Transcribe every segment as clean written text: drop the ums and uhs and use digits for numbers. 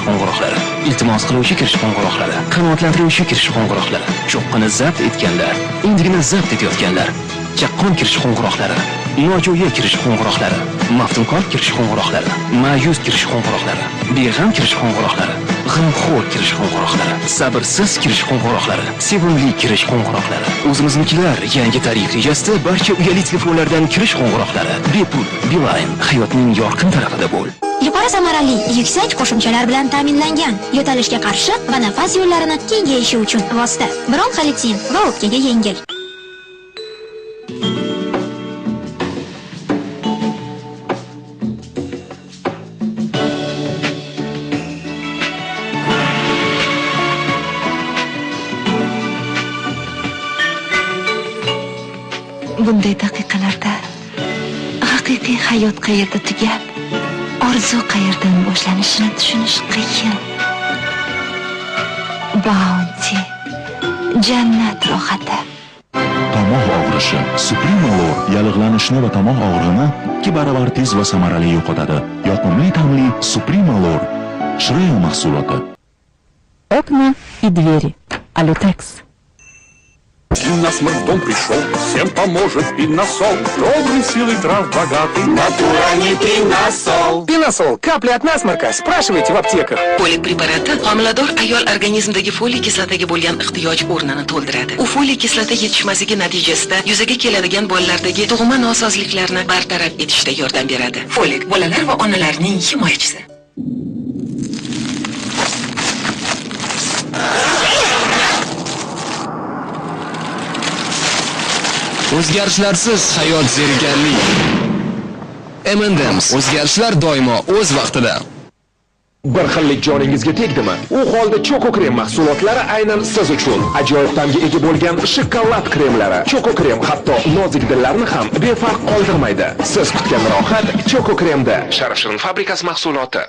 qo'ng'iroqlari, iltimos qiluvchi kirish qo'ng'iroqlari, qanoatlantiruvchi kirish qo'ng'iroqlari, cho'qqini zabt etganlar, endigina zabt etayotganlar, chaqqon kirish qo'ng'iroqlari, nojo'ya kirish qo'ng'iroqlari, maftunkor kirish qo'ng'iroqlari, ma'yus kirish qo'ng'iroqlari, beg'am kirish qo'ng'iroqlari, g'amxo'r kirish qo'ng'iroqlari, sabrsiz kirish qo'ng'iroqlari, sevimli kirish qo'ng'iroqlari. O'zimiznikilar yangi tarif rejasida barcha uyali telefonlardan kirish qo'ng'iroqlari. Bepul, Beeline, hayotning yorqin tarafida bo'l. Yuqori samarali, yuksak qo'shimchalar bilan ta'minlangan, yo'talishga qarshi va nafas yo'llarini kengayishi uchun vosita. Bronxolitin va o'pkaga yengil. Bunday daqiqalarda haqiqiy hayot qayerda tugab, orzu qayerdan boshlanishini tushunish qiyin. Bounty, jannat rohati. Tomoq og'rishi, Supremolor yallig'lanishni va tomoq og'rig'ini 2 barobar tez va samarali yo'qotadi. Yoqimli ta'mli Supremolor Shreya mahsuloti. Окна и двери. Алютекс. Если насморк в дом пришел, всем поможет пиносол. Добрый силой трав богатый. Натуральный пиносол. Пиносол. Капли от насморка. Спрашивайте в аптеках. Folik preparati homilador ayol organizmidagi folik kislotaga bo'lgan ehtiyoj o'rnini to'ldiradi. U folik kislota yetishmasligi natijasida yuzaga keladigan bolalardagi tug'ma nosozliklarni bartaraf etishda yordam beradi. Folik bolalar va onalarning himoyachisi. O'zgarishlarsiz hayot zerikarli. M&M's o'zgarishlar doimo o'z vaqtida. Bir xillik joningizga tegdimi? U holda Choco krem mahsulotlari aynan siz uchun. Ajoyib ta'mga ega bo'lgan shokolad kremlari. Choco krem hatto nozik dillarni ham befarq qoldirmaydi. Siz kutgan rohat Choco kremda. Sharif Shirin fabrikasi mahsuloti.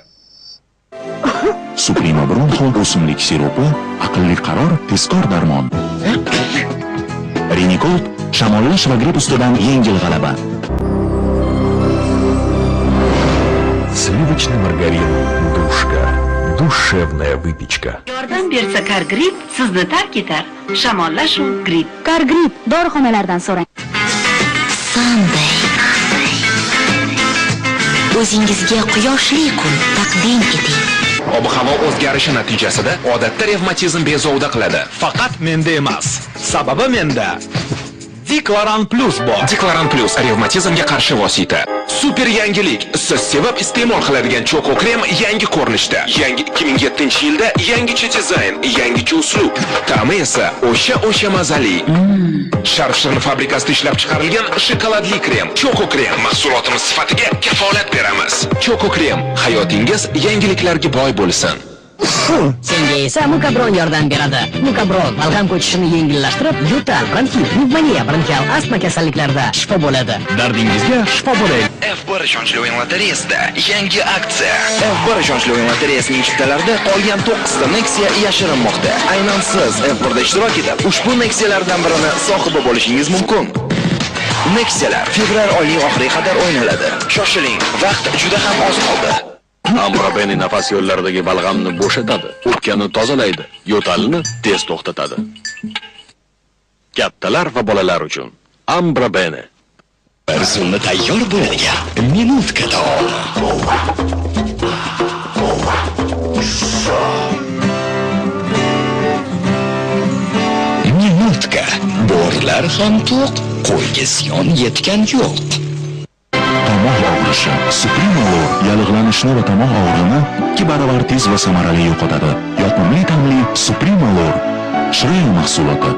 Suprema bronxol o'simlik siropi, aqlli qaror, tezkor darmon. Rinicold shamollash va gripp ustidan yengil g'alaba. Сливочный маргарин. Душка. Душевная выпечка. Yordam bersa Cargrip sizni tark etar. Shamollash u gripp. Cargrip dorixonalardan so'rang. Sunday. O'zingizga quyoshli kun taqdim eting. Ob-havo o'zgarishi natijasida odatda revmatizm bezovda qiladi. Faqat menda emas. Sababi menda. Deklaran Plus bor. Deklaran Plus revmatizmga qarshi vosita. Super yangilik. Siz sevib iste'mol qiladigan Choco krem yangi ko'rinishda. Yangi 2007-yilda yangicha dizayn, yangicha uslub. Ta'mi esa o'sha mazali. Sharif Shirin fabrikasida ishlab chiqarilgan shokoladli krem. Choco krem mahsulotimiz sifatiga kafolat beramiz. Choco krem hayotingiz yangiliklarga boy bo'lsin. Senga esa Mukabron yordam beradi. Mukabron balg'am ko'chishini yengillashtirib, yo'tal, bronxit, pnevmoniya, bronxial astma kasalliklarida shifo bo'ladi. Dardingizga shifo bo'laydi. F1 ishonchli o'yin lotereyasida yangi aksiya. F1 ishonchli o'yin lotereyasining chiptalarida qolgan 9 ta Nexia yashirinmoqda. Aynan siz F1 da ishtirok etib, ushbu Nexialardan birini sohibi bo'lishingiz mumkin. Nexialar fevral oyining oxiriga qadar o'ynaladi. Shoshiling, vaqt juda ham oz qoldi. Ambrobeni nafas yo'llaridagi balg'amni bo'shatadi, o'pkani tozalaydi, yo'talni tez to'xtatadi. Kattalar va bolalar uchun Ambrobeni. Bir zumda tayyor bo'ladigan minutka taom. Minutka. Bo'rlar ham to'q, qo'yga ziyon yetgan yo'q. Tomoq og'rishi, Supremolor yallig'lanishni va tomoq og'rig'ini 2 barobar tez va samarali yo'qotadi. Yoqimli ta'mli Supremolor Shreya mahsuloti.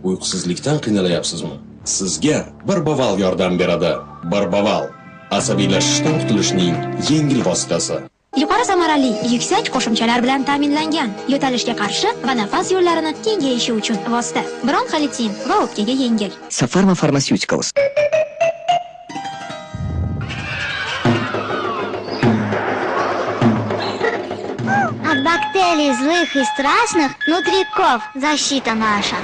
Uyqusizlikdan qiynalayapsizmi? Sizga Barbaval yordam beradi. Barbaval asabiylashishdan qutulishning yengil vositasi. Yuqori samarali, yuksak qo'shimchalar bilan ta'minlangan, yo'talishga qarshi va nafas yo'llarini kengayishi uchun vosita. Bronxolitin va o'pkaga yengil. Safarma Pharmaceuticals. От бактерий злых и страшных внутриков защита наша.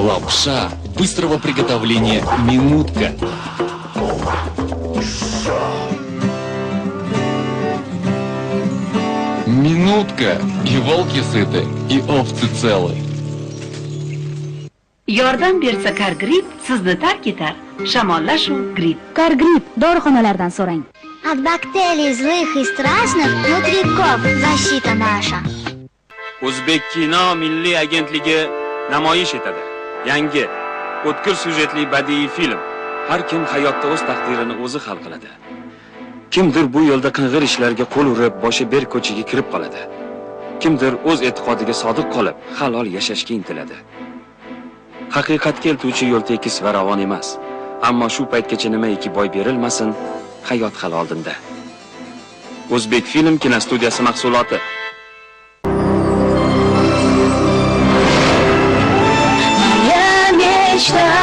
Lopsa быстрого приготовления минутка. Минутка, и волки сыты, и овцы целы. Yordam bersa Cargrip sizni tark etar. Shamollash u grip. Cargrip dorixonalardan so'rang. От бактерий злых и страшных внутриков защита наша. O'zbek kino milliy agentligi namoyish etadi. Yangi, o'tkir syujetli badiiy film. Har kim hayotda o'z taqdirini o'zi hal qiladi. Kimdir bu yo'lda qing'ir ishlarga qo'l urib, boshi ber ko'chiga kirib qoladi. Kimdir o'z e'tiqodiga sodiq qolib, halol yashashga intiladi. Haqiqatga eltuvchi yo'l tekis va ravon emas. Ammo shu paytgacha nimaiki boy berilmasin, hayot hali oldinda. O'zbek film kinostudiyasi mahsuloti. Я мечтаю